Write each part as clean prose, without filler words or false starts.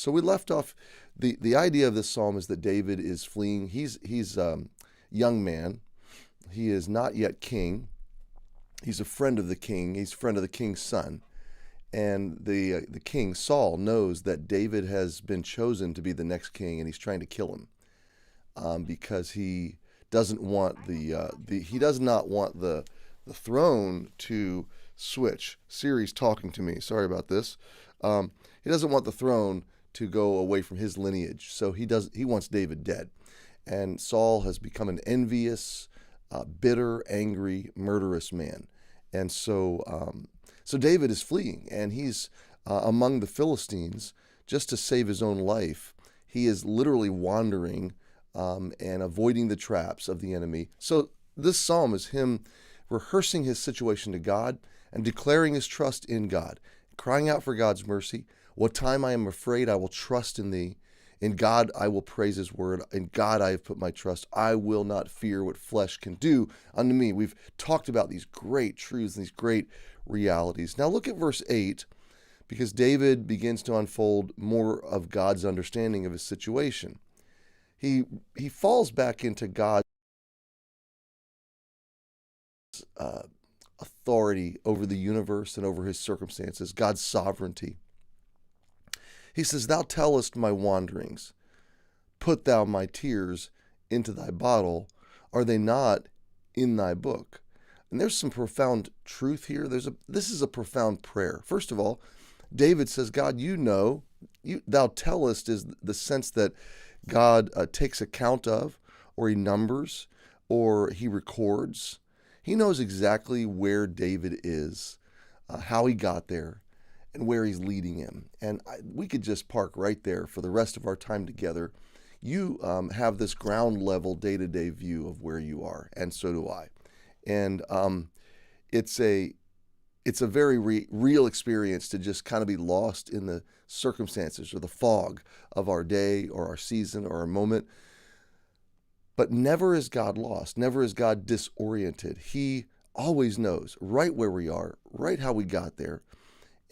So we left off, the idea of this psalm is that David is fleeing. He's young man. He is not yet king. He's a friend of the king. He's a friend of the king's son. And the king, Saul, knows that David has been chosen to be the next king, and he's trying to kill him because he doesn't want he does not want the throne to switch. Siri's talking to me. Sorry about this. He doesn't want the throne to go away from his lineage, so he wants David dead. And Saul has become an envious, bitter, angry, murderous man. And so David is fleeing, and he's among the Philistines just to save his own life. He is literally wandering and avoiding the traps of the enemy. So this psalm is him rehearsing his situation to God and declaring his trust in God, crying out for God's mercy. What time I am afraid, I will trust in thee. In God I will praise his word. In God I have put my trust. I will not fear what flesh can do unto me. We've talked about these great truths and these great realities. Now look at verse 8, because David begins to unfold more of God's understanding of his situation. He falls back into God's authority over the universe and over his circumstances, God's sovereignty. He says, "Thou tellest my wanderings. Put thou my tears into thy bottle. Are they not in thy book?" And there's some profound truth here. This is a profound prayer. First of all, David says, God, thou tellest is the sense that God takes account of, or he numbers, or he records. He knows exactly where David is, how he got there, and where he's leading him. And we could just park right there for the rest of our time together. You have this ground level day-to-day view of where you are, and so do I. And it's a very real experience to just kind of be lost in the circumstances or the fog of our day or our season or our moment. But never is God lost. Never is God disoriented. He always knows right where we are, right how we got there,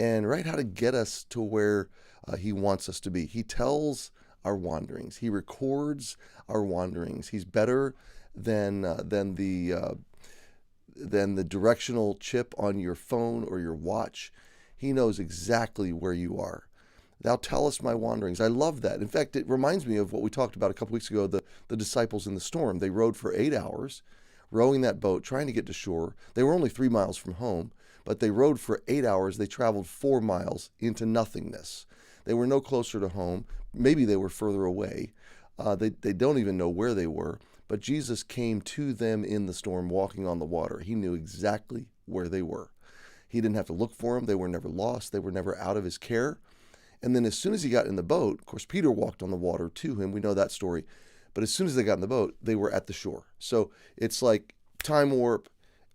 and right how to get us to where he wants us to be. He tells our wanderings. He records our wanderings. He's better than the directional chip on your phone or your watch. He knows exactly where you are. Thou tellest my wanderings. I love that. In fact, it reminds me of what we talked about a couple weeks ago, the disciples in the storm. They rowed for 8 hours, rowing that boat, trying to get to shore. They were only 3 miles from home, but they rowed for 8 hours. They traveled 4 miles into nothingness. They were no closer to home. Maybe they were further away. They don't even know where they were. But Jesus came to them in the storm, walking on the water. He knew exactly where they were. He didn't have to look for them. They were never lost. They were never out of his care. And then as soon as he got in the boat, of course, Peter walked on the water to him. We know that story. But as soon as they got in the boat, they were at the shore. So it's like time warp,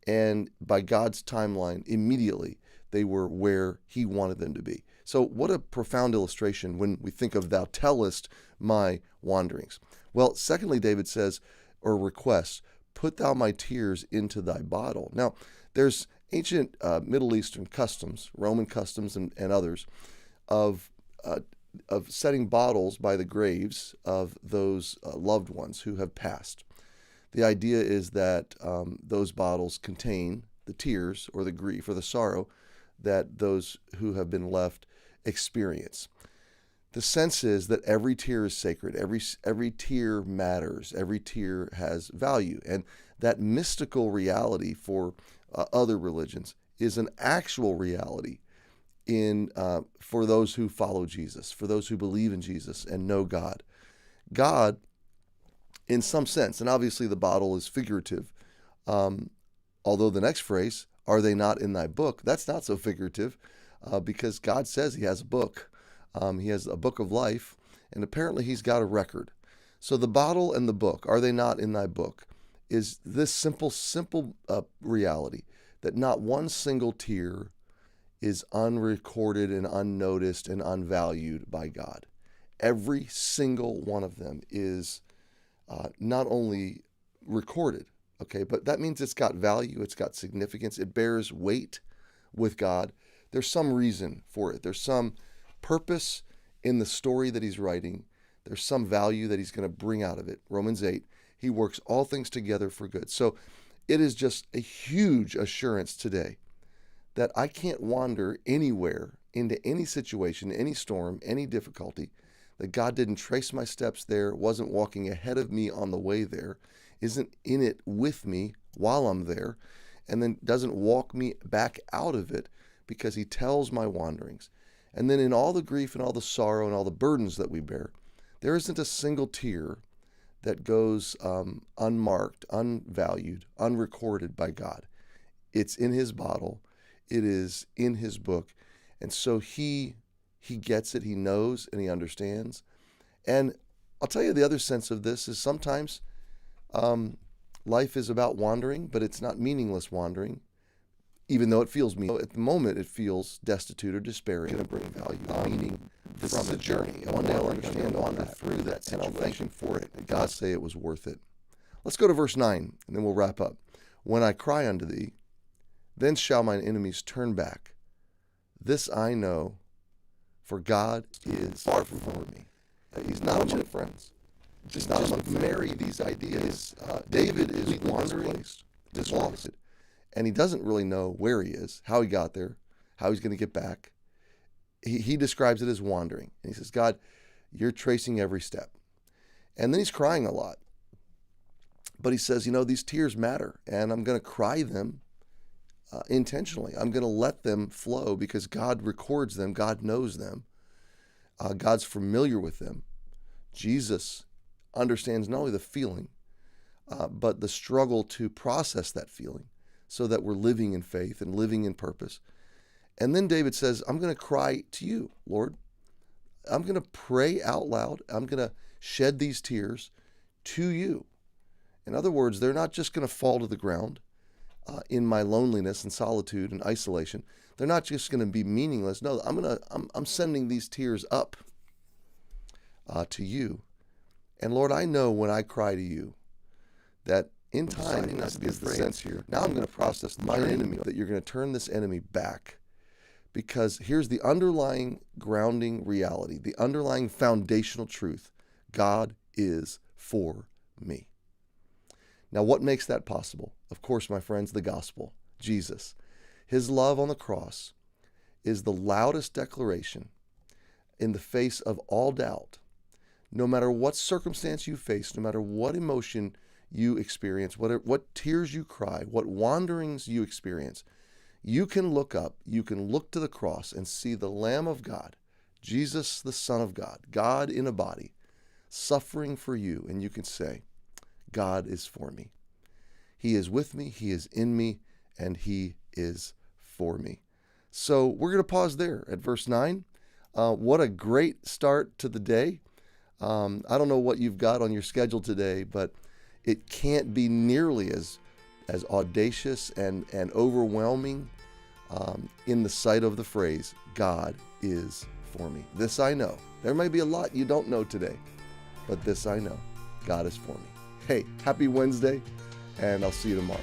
and by God's timeline, immediately they were where he wanted them to be. So what a profound illustration when we think of thou tellest my wanderings. Well, secondly, David says, or requests, put thou my tears into thy bottle. Now, there's ancient Middle Eastern customs, Roman customs and others, of setting bottles by the graves of those loved ones who have passed. The idea is that those bottles contain the tears or the grief or the sorrow that those who have been left experience. The sense is that every tear is sacred. Every tear matters. Every tear has value. And that mystical reality for other religions is an actual reality for those who follow Jesus, for those who believe in Jesus and know God. God, in some sense, and obviously the bottle is figurative, although the next phrase, are they not in thy book? That's not so figurative because God says he has a book. He has a book of life, and apparently he's got a record. So the bottle and the book, are they not in thy book, is this simple reality that not one single tear is unrecorded and unnoticed and unvalued by God. Every single one of them is not only recorded, okay, but that means it's got value, it's got significance, it bears weight with God. There's some reason for it. There's some purpose in the story that he's writing, there's some value that he's going to bring out of it. Romans 8, he works all things together for good. So it is just a huge assurance today that I can't wander anywhere into any situation, any storm, any difficulty, that God didn't trace my steps there, wasn't walking ahead of me on the way there, isn't in it with me while I'm there, and then doesn't walk me back out of it because he tells my wanderings. And then in all the grief and all the sorrow and all the burdens that we bear, there isn't a single tear that goes unmarked, unvalued, unrecorded by God. It's in his bottle. It is in his book. And so he gets it, he knows, and he understands. And I'll tell you the other sense of this is sometimes life is about wandering, but it's not meaningless wandering, even though it feels meaningless. At the moment, it feels destitute or despairing. It's going to bring value, meaning from the journey. And one day I'll understand, wander through that, and I'll thank him for it. And God say it was worth it. Let's go to verse 9, and then we'll wrap up. When I cry unto thee, then shall mine enemies turn back. This I know, for God is far from me. He's not among friends. Just marry these ideas. David is wandering, dislocated, and he doesn't really know where he is, how he got there, how he's going to get back. He describes it as wandering. And he says, God, you're tracing every step. And then he's crying a lot. But he says, these tears matter, and I'm going to cry them intentionally. I'm going to let them flow because God records them. God knows them. God's familiar with them. Jesus understands not only the feeling, but the struggle to process that feeling so that we're living in faith and living in purpose. And then David says, I'm going to cry to you, Lord. I'm going to pray out loud. I'm going to shed these tears to you. In other words, they're not just going to fall to the ground in my loneliness and solitude and isolation. They're not just going to be meaningless. No, I'm sending these tears up to you. And Lord, I know when I cry to you that in time, not to be the sense here, now I'm going to process my enemy, that you're going to turn this enemy back. Because here's the underlying grounding reality, the underlying foundational truth. God is for me. Now, what makes that possible? Of course, my friends, the gospel, Jesus. His love on the cross is the loudest declaration in the face of all doubt. No matter what circumstance you face, no matter what emotion you experience, what tears you cry, what wanderings you experience, you can look up, you can look to the cross and see the Lamb of God, Jesus, the Son of God, God in a body, suffering for you, and you can say, God is for me. He is with me, he is in me, and he is for me. So we're going to pause there at verse 9. What a great start to the day. I don't know what you've got on your schedule today, but it can't be nearly as audacious and overwhelming in the sight of the phrase, God is for me. This I know. There may be a lot you don't know today, but this I know. God is for me. Hey, happy Wednesday, and I'll see you tomorrow.